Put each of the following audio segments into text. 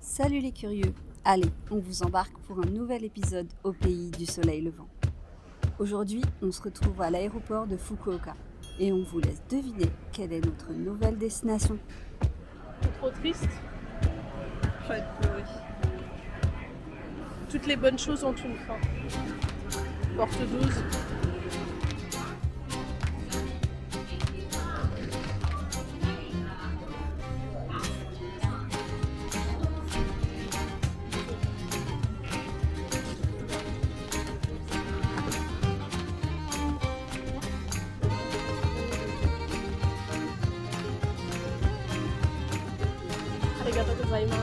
Salut les curieux, allez, on vous embarque pour un nouvel épisode au pays du soleil levant. Aujourd'hui, on se retrouve à l'aéroport de Fukuoka et on vous laisse deviner quelle est notre nouvelle destination. C'est trop triste. Je vais pleurer. Toutes les bonnes choses ont une fin. Porte 12. Arigatou gozaimasu.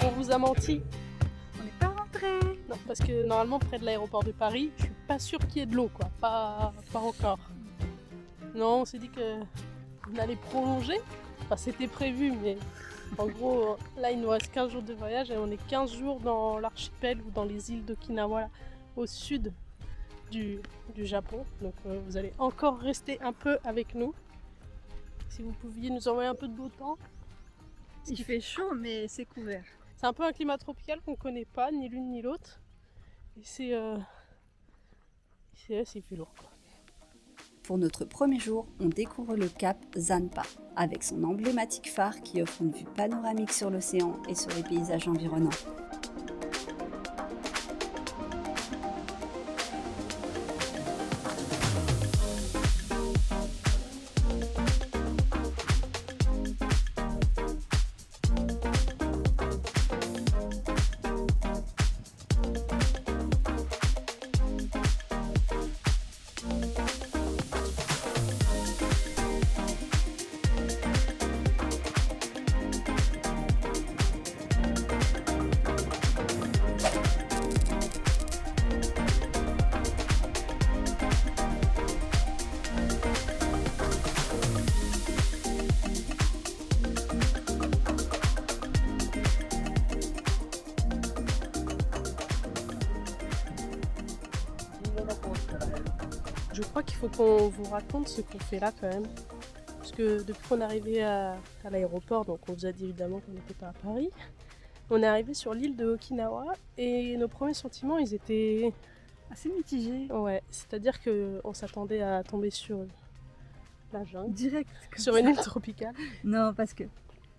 On vous a menti. On n'est pas rentré. Non, parce que normalement près de l'aéroport de Paris, je suis pas sûre qu'il y ait de l'eau, quoi. Pas encore. Non, on s'est dit que on allait prolonger. Enfin, c'était prévu, mais en gros, là, il nous reste 15 jours de voyage et on est 15 jours dans l'archipel ou dans les îles d'Okinawa, là, au sud du Japon. Donc, vous allez encore rester un peu avec nous. Si vous pouviez nous envoyer un peu de beau temps. Il fait chaud, mais c'est couvert. C'est un peu un climat tropical qu'on connaît pas, ni l'une ni l'autre. Et c'est plus lourd, quoi. Pour notre premier jour, on découvre le cap Zanpa, avec son emblématique phare qui offre une vue panoramique sur l'océan et sur les paysages environnants. Je crois qu'il faut qu'on vous raconte ce qu'on fait là quand même. Parce que depuis qu'on est arrivé à l'aéroport, donc on vous a dit évidemment qu'on n'était pas à Paris, on est arrivé sur l'île de Okinawa et nos premiers sentiments ils étaient... Assez mitigé. Ouais, c'est-à-dire qu'on s'attendait à tomber sur la jungle, Direct. sur une île tropicale. Non, parce que.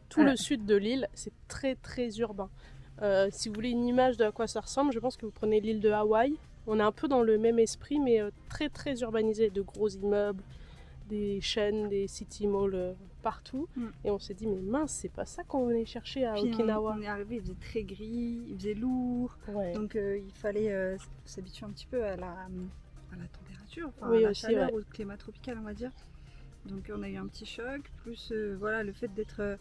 Tout le sud de l'île, c'est très très urbain. Si vous voulez une image de à quoi ça ressemble, je pense que vous prenez l'île de Hawaï. On est un peu dans le même esprit, mais très très urbanisé, de gros immeubles, des chaînes, des city malls partout. Et on s'est dit, mais mince, c'est pas ça qu'on venait chercher à Puis Okinawa. on est arrivé, il faisait très gris, il faisait lourd. Ouais. Donc il fallait s'habituer un petit peu à la température, enfin, Oui, à la aussi, chaleur, ouais. au climat tropical, on va dire. Donc on a eu un petit choc, plus voilà, le fait d'être.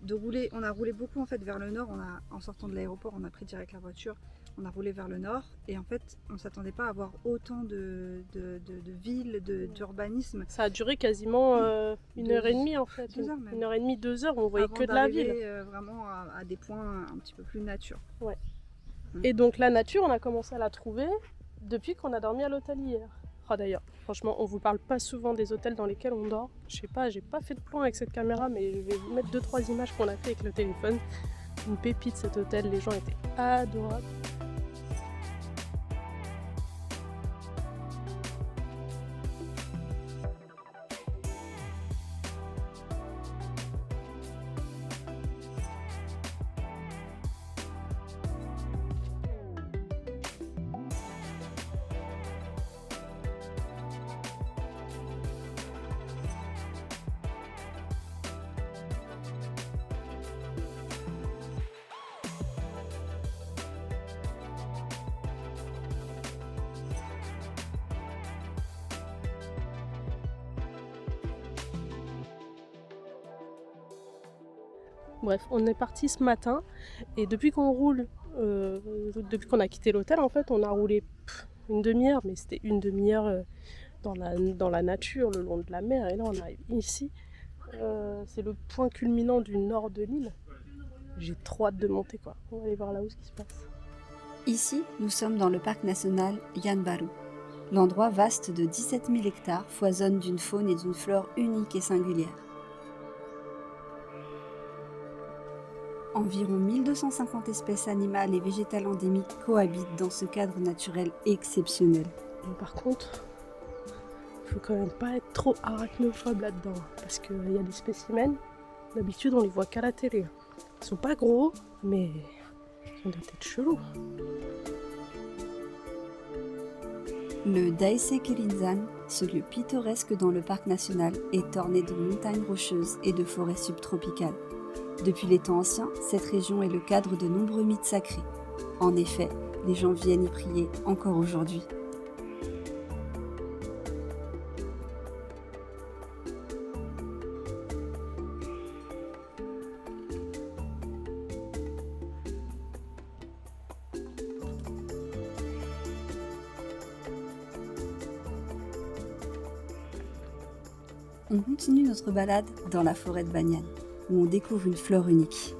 De rouler, on a roulé beaucoup en fait vers le nord. En sortant de l'aéroport, on a pris direct la voiture, on a roulé vers le nord et en fait on s'attendait pas à avoir autant de villes, d'urbanisme. Ça a duré quasiment une heure et demie en fait. 2 heures même. 1h30, 2 heures, on voyait Avant que de la d'arriver, ville. vraiment à des points un petit peu plus nature. Et donc la nature, on a commencé à la trouver depuis qu'on a dormi à l'hôtel hier. Ah d'ailleurs, franchement, on vous parle pas souvent des hôtels dans lesquels on dort. Je sais pas, j'ai pas fait de plan avec cette caméra, mais je vais vous mettre 2-3 images qu'on a fait avec le téléphone. Une pépite cet hôtel, les gens étaient adorables. Bref, on est parti ce matin et depuis qu'on roule, depuis qu'on a quitté l'hôtel, en fait, on a roulé une demi-heure, mais c'était une demi-heure dans la nature, le long de la mer. Et là, on arrive ici. C'est le point culminant du nord de l'île. J'ai trop hâte de monter, quoi. On va aller voir là-haut ce qui se passe. Ici, nous sommes dans le parc national Yan Baru. L'endroit vaste de 17 000 hectares foisonne d'une faune et d'une flore uniques et singulières. Environ 1250 espèces animales et végétales endémiques cohabitent dans ce cadre naturel exceptionnel. Mais par contre, il faut quand même pas être trop arachnophobe là-dedans. Parce qu'il y a des spécimens, d'habitude on les voit qu'à la télé. Ils sont pas gros, mais ils ont des têtes cheloues. Le Daisei Kirinzan, ce lieu pittoresque dans le parc national, est orné de montagnes rocheuses et de forêts subtropicales. Depuis les temps anciens, cette région est le cadre de nombreux mythes sacrés. En effet, les gens viennent y prier encore aujourd'hui. On continue notre balade dans la forêt de Banyan, où on découvre une fleur unique.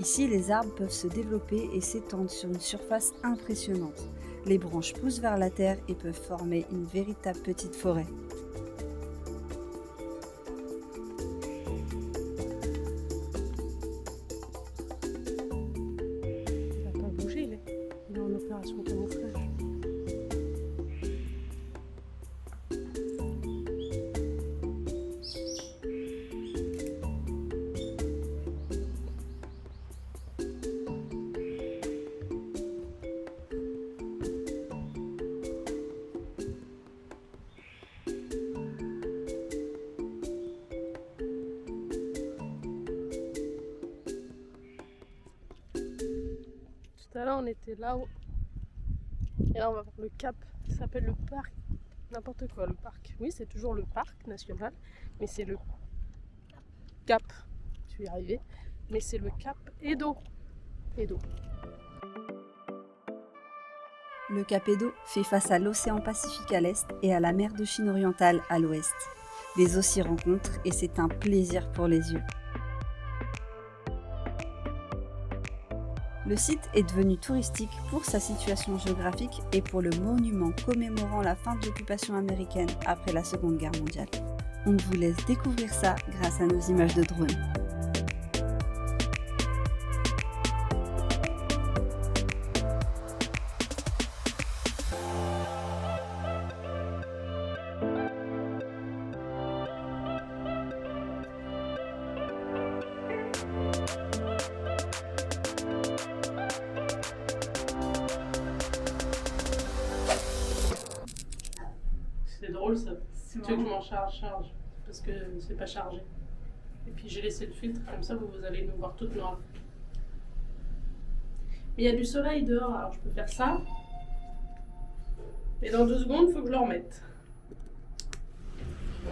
Ici, les arbres peuvent se développer et s'étendre sur une surface impressionnante. Les branches poussent vers la terre et peuvent former une véritable petite forêt. Il va pas bouger, il est en opération camouflage. Tout à l'heure, on était là-haut. Et là, on va voir le cap. Ça s'appelle le parc. N'importe quoi, le parc. Oui, c'est toujours le parc national. Mais c'est le cap. Je vais y arriver. Mais c'est le cap Edo. Edo. Le cap Edo fait face à l'océan Pacifique à l'est et à la mer de Chine orientale à l'ouest. Les eaux s'y rencontrent et c'est un plaisir pour les yeux. Le site est devenu touristique pour sa situation géographique et pour le monument commémorant la fin de l'occupation américaine après la Seconde Guerre mondiale. On vous laisse découvrir ça grâce à nos images de drone. C'est drôle ça. Tu veux que je m'en charge, parce que c'est pas chargé. Et puis j'ai laissé le filtre, comme ça vous allez nous voir toutes noires. Mais il y a du soleil dehors, alors je peux faire ça. Et dans 2 secondes, il faut que je le remette.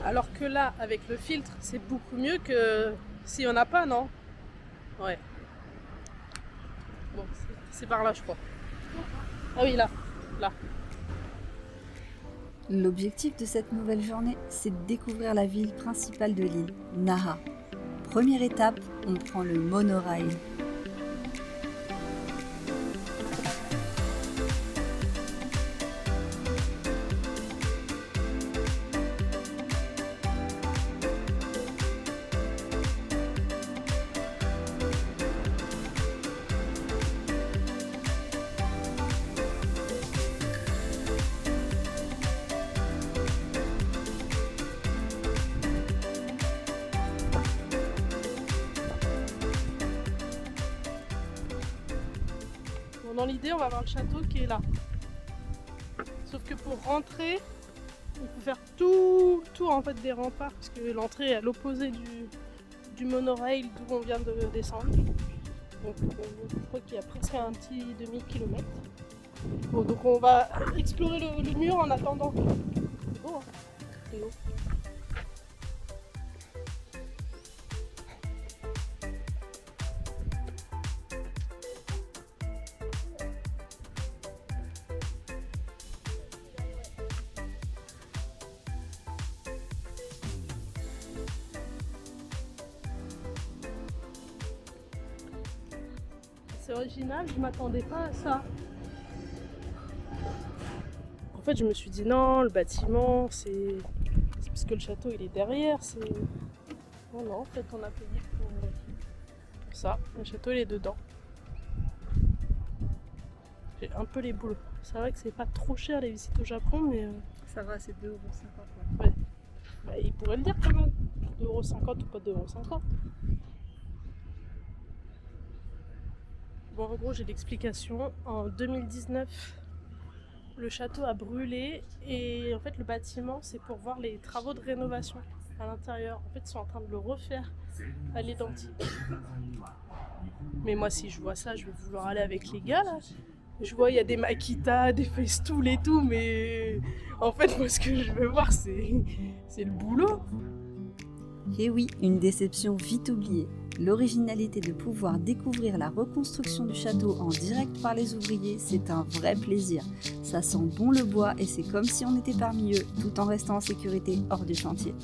Alors que là, avec le filtre, c'est beaucoup mieux que s'il n'y en a pas, non? Ouais. Bon, c'est par là, je crois. Ah oui, là. Là. L'objectif de cette nouvelle journée, c'est de découvrir la ville principale de l'île, Naha. Première étape, on prend le monorail. Dans l'idée, on va voir le château qui est là. Sauf que pour rentrer, il faut faire tout en fait des remparts parce que l'entrée est à l'opposé du monorail d'où on vient de descendre. Donc je crois qu'il y a presque un petit demi-kilomètre. Bon, donc on va explorer le mur en attendant. C'est beau, hein? C'est beau. c'est original, je m'attendais pas à ça. En fait, je me suis dit non, le bâtiment, c'est parce que le château il est derrière, c'est... Non, en fait, on a payé pour ça. Le château il est dedans. J'ai un peu les boules. C'est vrai que c'est pas trop cher les visites au Japon, mais... Ça va, c'est 2,50 €. Ouais. Bah, il pourrait le dire quand même. 2,50 € ou pas 2,50 €. Bon, en gros, j'ai l'explication. En 2019, le château a brûlé et en fait, le bâtiment, c'est pour voir les travaux de rénovation à l'intérieur. En fait, ils sont en train de le refaire à l'identique. Mais moi, si je vois ça, je vais vouloir aller avec les gars là. Je vois, il y a des Makita, des Festool et tout, mais en fait, moi, ce que je veux voir, c'est le boulot. Et oui, une déception vite oubliée. L'originalité de pouvoir découvrir la reconstruction du château en direct par les ouvriers, c'est un vrai plaisir. Ça sent bon le bois et c'est comme si on était parmi eux, tout en restant en sécurité hors du chantier.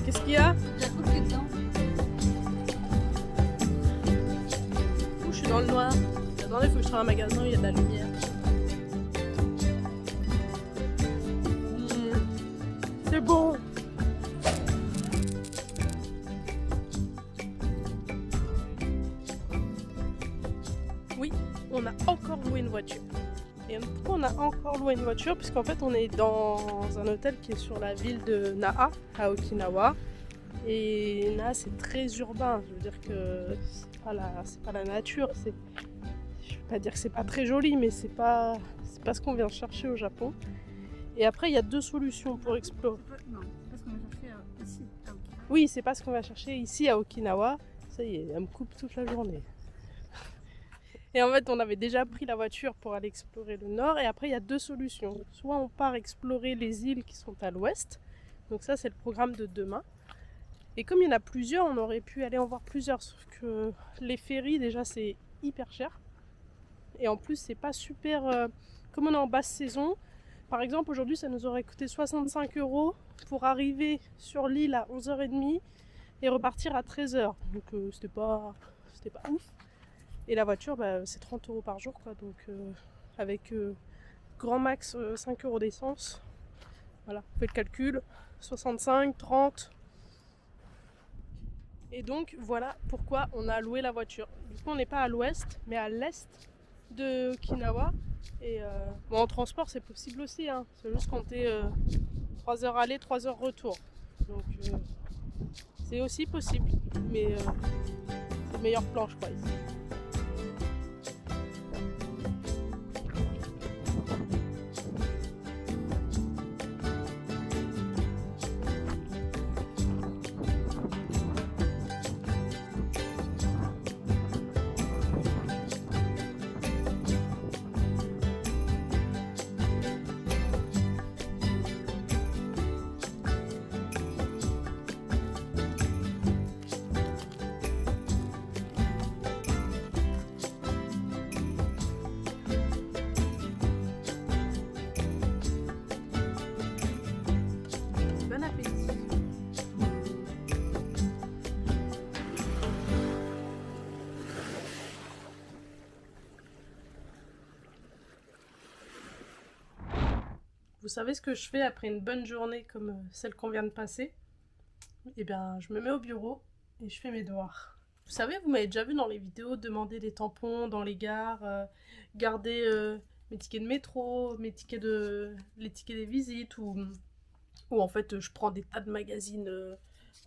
Qu'est-ce qu'il y a? Je suis dans le noir. Attendez, il faut que je trouve un magasin où il y a de la lumière. C'est bon. Oui, on a encore loué une voiture. Et pourquoi on a encore loué une voiture? Puisqu'en fait on est dans un hôtel qui est sur la ville de Naha, à Okinawa. Et Naha c'est très urbain, je veux dire que c'est pas la nature, je vais pas dire que c'est pas très joli, mais c'est pas ce qu'on vient chercher au Japon. Et après il y a deux solutions pour explorer. Non, c'est pas ce qu'on va chercher ici. Ah, ok. Oui, c'est pas ce qu'on va chercher ici à Okinawa. Ça y est, elle me coupe toute la journée. Et en fait, on avait déjà pris la voiture pour aller explorer le nord. Et après, il y a deux solutions. Soit on part explorer les îles qui sont à l'ouest. Donc ça, c'est le programme de demain. Et comme il y en a plusieurs, on aurait pu aller en voir plusieurs. Sauf que les ferries, déjà, c'est hyper cher. Et en plus, c'est pas super... Comme on est en basse saison, par exemple, aujourd'hui, ça nous aurait coûté 65 € pour arriver sur l'île à 11h30 et repartir à 13h. Donc c'était pas ouf. Et la voiture, c'est 30 € par jour, quoi. Donc avec grand max 5 € d'essence. Voilà, on fait le calcul. 65, 30. Et donc voilà pourquoi on a loué la voiture. Du coup, on n'est pas à l'ouest, mais à l'est de Okinawa. Et bon, en transport, c'est possible aussi. Hein. C'est juste compter 3 heures aller, 3 heures retour. Donc c'est aussi possible. Mais c'est le meilleur plan, je crois, ici. Vous savez ce que je fais après une bonne journée comme celle qu'on vient de passer? Eh bien, je me mets au bureau et je fais mes devoirs. Vous savez, vous m'avez déjà vu dans les vidéos demander des tampons dans les gares, garder mes tickets de métro, les tickets des visites, ou en fait je prends des tas de magazines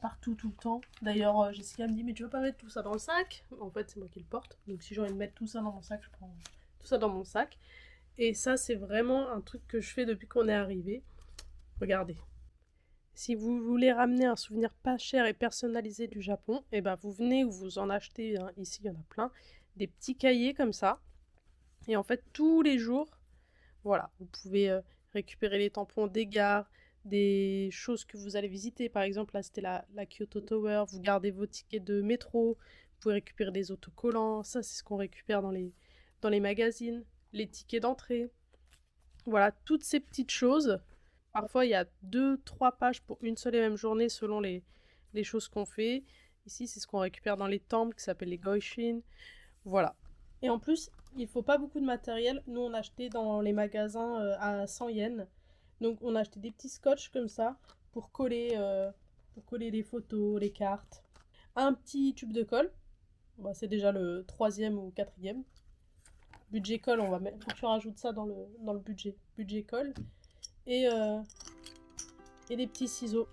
partout tout le temps. D'ailleurs, Jessica me dit, mais tu veux pas mettre tout ça dans le sac? En fait, c'est moi qui le porte, donc si j'ai envie de mettre tout ça dans mon sac, je prends tout ça dans mon sac. Et ça, c'est vraiment un truc que je fais depuis qu'on est arrivé. Regardez. Si vous voulez ramener un souvenir pas cher et personnalisé du Japon, eh ben vous venez ou vous en achetez, hein, ici il y en a plein, des petits cahiers comme ça. Et en fait, tous les jours, voilà, vous pouvez récupérer les tampons des gares, des choses que vous allez visiter. Par exemple, là, c'était la Kyoto Tower. Vous gardez vos tickets de métro. Vous pouvez récupérer des autocollants. Ça, c'est ce qu'on récupère dans les magazines. Les tickets d'entrée. Voilà, toutes ces petites choses. Parfois, il y a 2-3 pages pour une seule et même journée selon les choses qu'on fait. Ici, c'est ce qu'on récupère dans les temples qui s'appellent les Goishin. Voilà. Et en plus, il ne faut pas beaucoup de matériel. Nous, on a acheté dans les magasins à 100 yens. Donc, on a acheté des petits scotch comme ça pour coller les photos, les cartes. Un petit tube de colle. Bon, c'est déjà le 3e ou 4e. Budget colle, on va mettre. Faut que tu rajoutes ça dans le budget. Budget colle. Et des petits ciseaux.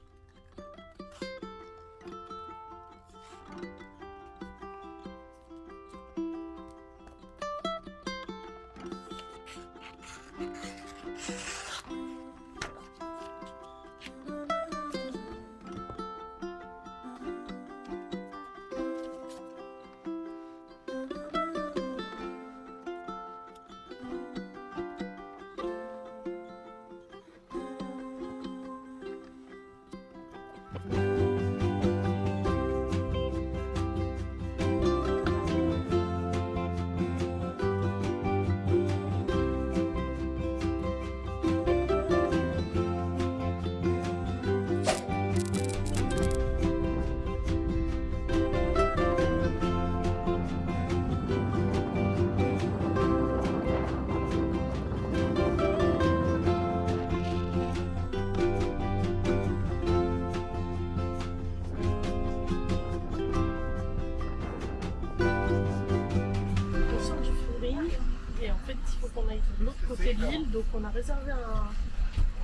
De l'autre côté de l'île, donc on a réservé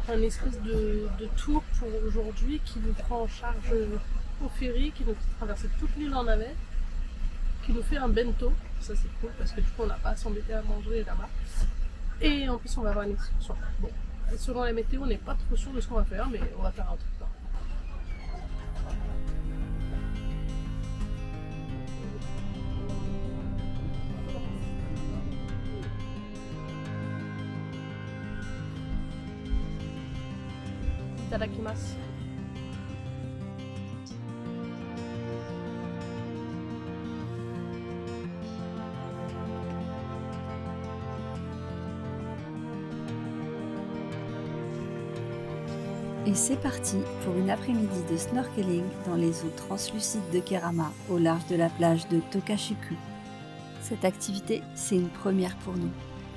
un espèce de tour pour aujourd'hui qui nous prend en charge au ferry, qui nous fait traverser toute l'île en navette, qui nous fait un bento, ça c'est cool parce que du coup on n'a pas à s'embêter à manger là-bas, et en plus on va avoir une excursion. Bon, selon la météo on n'est pas trop sûr de ce qu'on va faire, mais on va faire un truc là. Itadakimasu. Et c'est parti pour une après-midi de snorkeling dans les eaux translucides de Kerama au large de la plage de Tokashiku. Cette activité, c'est une première pour nous.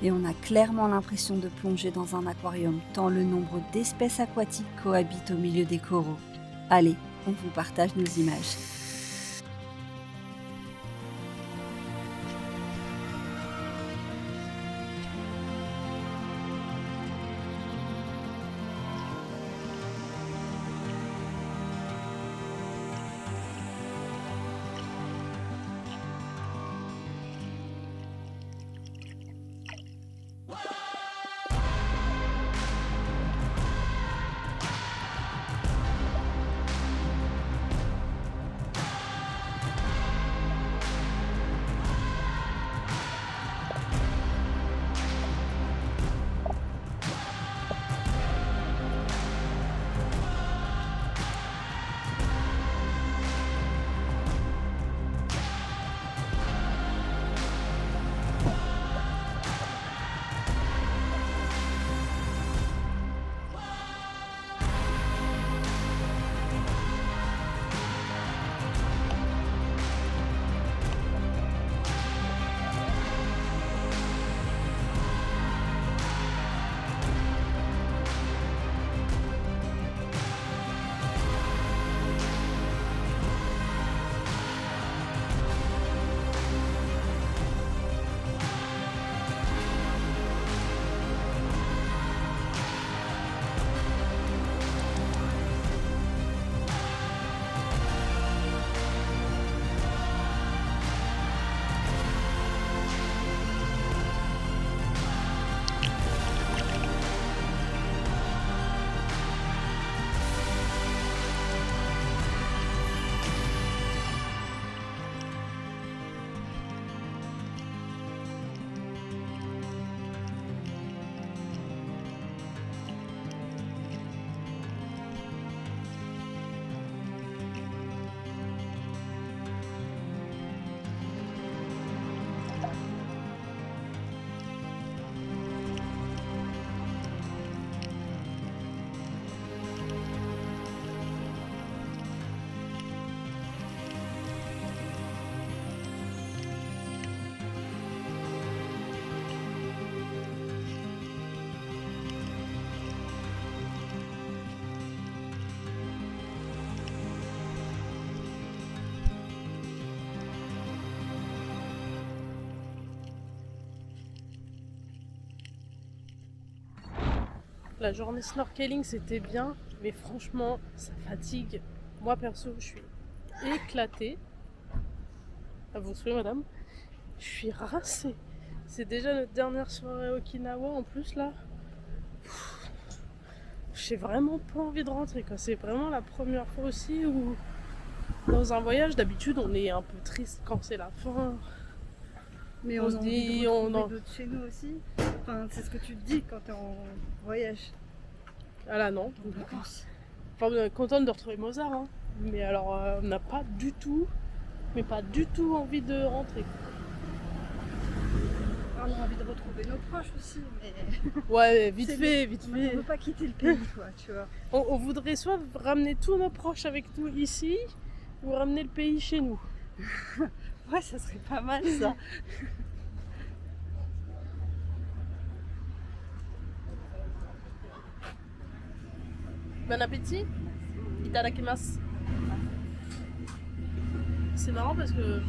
Et on a clairement l'impression de plonger dans un aquarium tant le nombre d'espèces aquatiques cohabitent au milieu des coraux. Allez, on vous partage nos images. La journée snorkeling c'était bien, mais franchement ça fatigue. Moi perso je suis éclatée. À vos souhaits madame. Je suis rincée. C'est déjà notre dernière soirée à Okinawa en plus là. J'ai vraiment pas envie de rentrer quoi. C'est vraiment la première fois aussi où dans un voyage d'habitude on est un peu triste quand c'est la fin. Mais On on se a envie dit, de on retrouver en- d'autres chez nous aussi. Enfin, c'est ce que tu te dis quand t'es en voyage. Ah là non. En vacances. Enfin, on est contente de retrouver Mozart hein. Mais alors on n'a pas du tout, mais pas du tout envie de rentrer. On a envie de retrouver nos proches aussi, mais Ouais, vite C'est fait, vite on ne fait. veut pas quitter le pays, quoi, tu vois. On voudrait soit ramener tous nos proches avec nous ici, ou ramener le pays chez nous. Ouais, ça serait pas mal ça. Bon appétit. Itadakimasu. C'est marrant parce que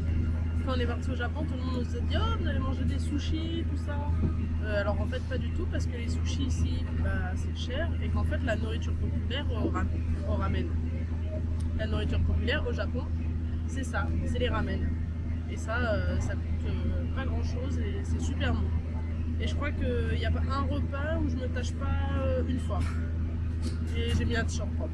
quand on est parti au Japon, tout le monde nous a dit oh vous allez manger des sushis, tout ça. Alors en fait pas du tout parce que les sushis ici bah, c'est cher et qu'en fait la nourriture populaire on ramène. La nourriture populaire au Japon c'est ça, c'est les ramen. Et ça, ça coûte pas grand chose et c'est super bon. Et je crois qu'il n'y a pas un repas où je me tâche pas une fois. Et j'ai mis un t-shirt propre.